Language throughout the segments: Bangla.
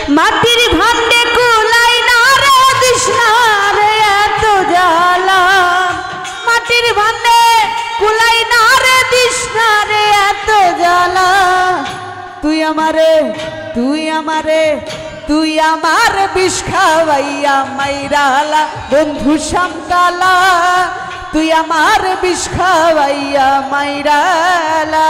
মাটির ভান্ডে কুলাই না রে তৃষ্ণা রে এত জ্বালা মাটির ভান্ডে কুলাই না রে তৃষ্ণা রে এত জ্বালা তুই আমার বিষ খাওয়াইয়া মাইরালা বন্ধু শ্যামকালা তুই আমার বিষ খাওয়াইয়া মাইরালা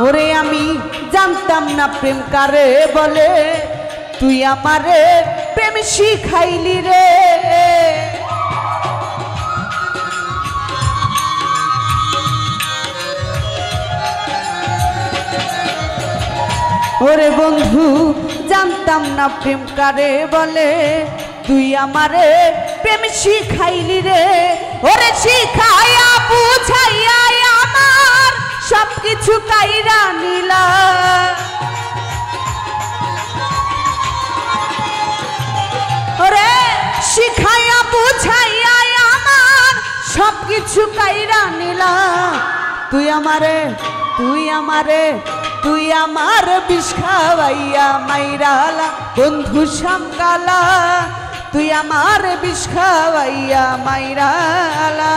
ওরে আমি জানতাম না প্রেম কারে বলে তুই আমারে প্রেম শিখাইলি রে ওরে বন্ধু জানতাম না প্রেম কারে বলে তুই আমারে প্রেম শিখাইলি রে ওরে শিখাইয়া বুঝাইয়া আমার সবকিছু কাইরা নিলা ওরে শিখাইয়া বুঝাইয়া আমার সবকিছু কাইরা নিলা তুই আমার বিষ খাওয়াইয়া মাইরালা বন্ধু শ্যামকালা তুই আমার বিষ খাওয়াইয়া মাইরালা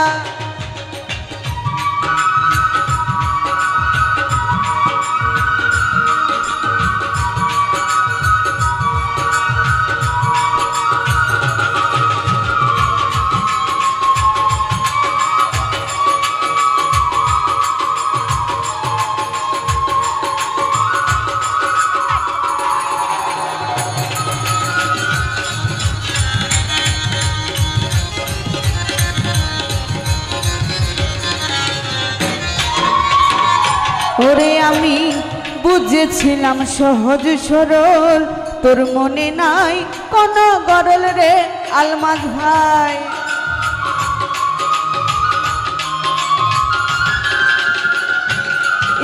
ওরে আমি বুঝেছিলাম সহজ সরল তোর মনে নাই কোন গরল রে আলমাজ ভাই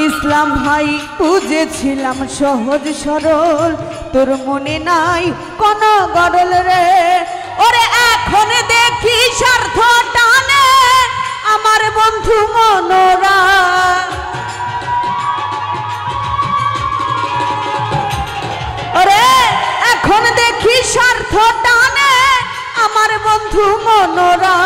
ইসলাম ভাই বুঝেছিলাম সহজ সরল তোর মনে নাই কোন গরল রে ওরে এখন দেখি স্বার্থ টানে আমার বন্ধু মনোরা ওরে এখন দেখি স্বার্থ টানে আমার বন্ধু মনোরা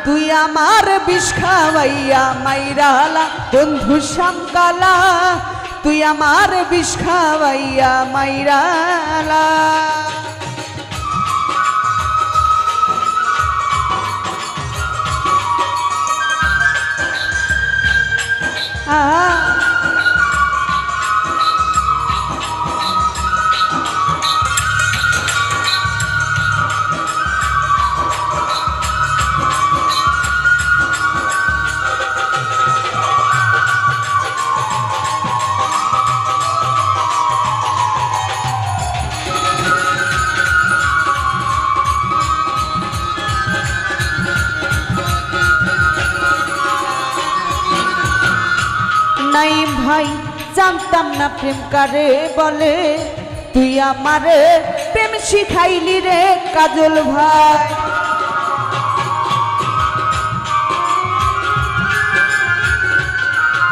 তুই আমার বিষ খাওয়াইয়া মাইরালা বন্ধু শ্যামকালা তুই আমার বিষ খাওয়াইয়া মাইরালা নাইম ভাই জানতাম না প্রেম কারে বলে তুই আমারে প্রেম শিখাইলি রে কাজল ভাই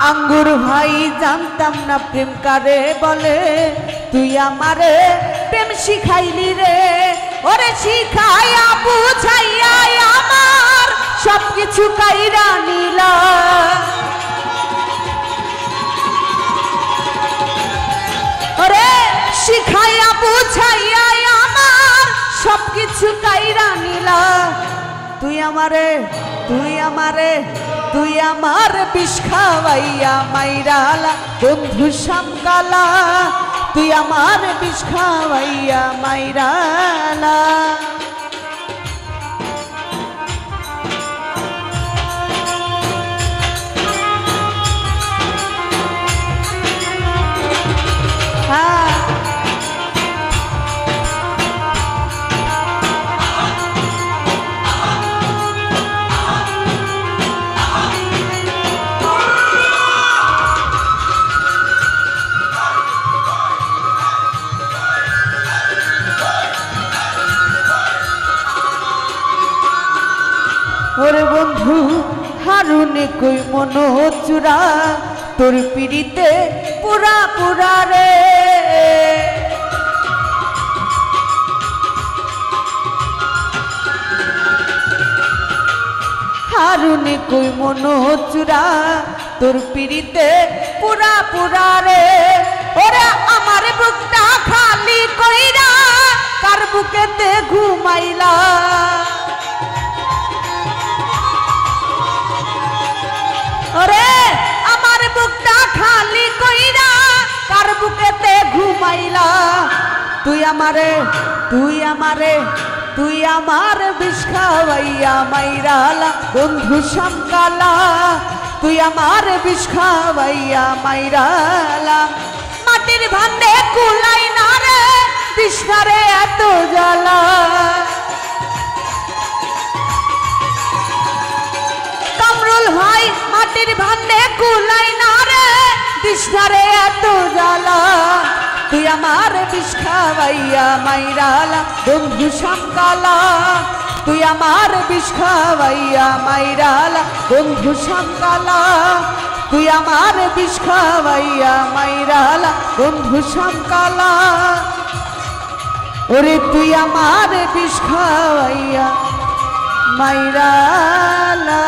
আঙ্গুর ভাই জানতাম না প্রেম কারে বলে তুই আমারে প্রেম শিখাইলি রে ওরে শিখাইয়া বুঝাইয়া আমার সবকিছু কাইরা নিলা ওরে শিখাইয়া বুঝাইয়া আমার সবকিছু কাইরা নিলা তুই আমার বিষ খাওয়াইয়া মাইরালা বন্ধু শ্যামকালা তুই আমার বিষ খাওয়াইয়া মাইরালা হারুনে কই মন চূড়া তোর পিড়িতে পুরা পুরা রে হারুনে কই মন চূড়া তোর পিড়িতে পুরা পুরা রে ওরে আমার বুকটা খালি কইরা কার বুকেতে ঘুমাইলা ওরে আমার বুকটা খালি কইরা কার বুকেতে ঘুমাইলা তুই আমার বিষ খাওয়াইয়া মাইরালা বন্ধু শামকালা তুই আমার বিষ খাওয়াইয়া মাইরালা মাটির ভান্ডে কুলাই না রে তৃষ্ণারে এত জ্বালা কামরুল ভাই মাটির ভান্ডে কুলাই না রে তৃষ্ণারে এত জ্বালা তুই আমার বিষ খাওয়াইয়া মাইরালা বন্ধু শামকালা তুই আমার বিষ খাওয়াইয়া মাইরালা বন্ধু শামকালা তুই আমার বিষ খাওয়াইয়া মাইরালা বন্ধু শামকালা ওরে তুই আমার বিষ খাওয়াইয়া মাইরালা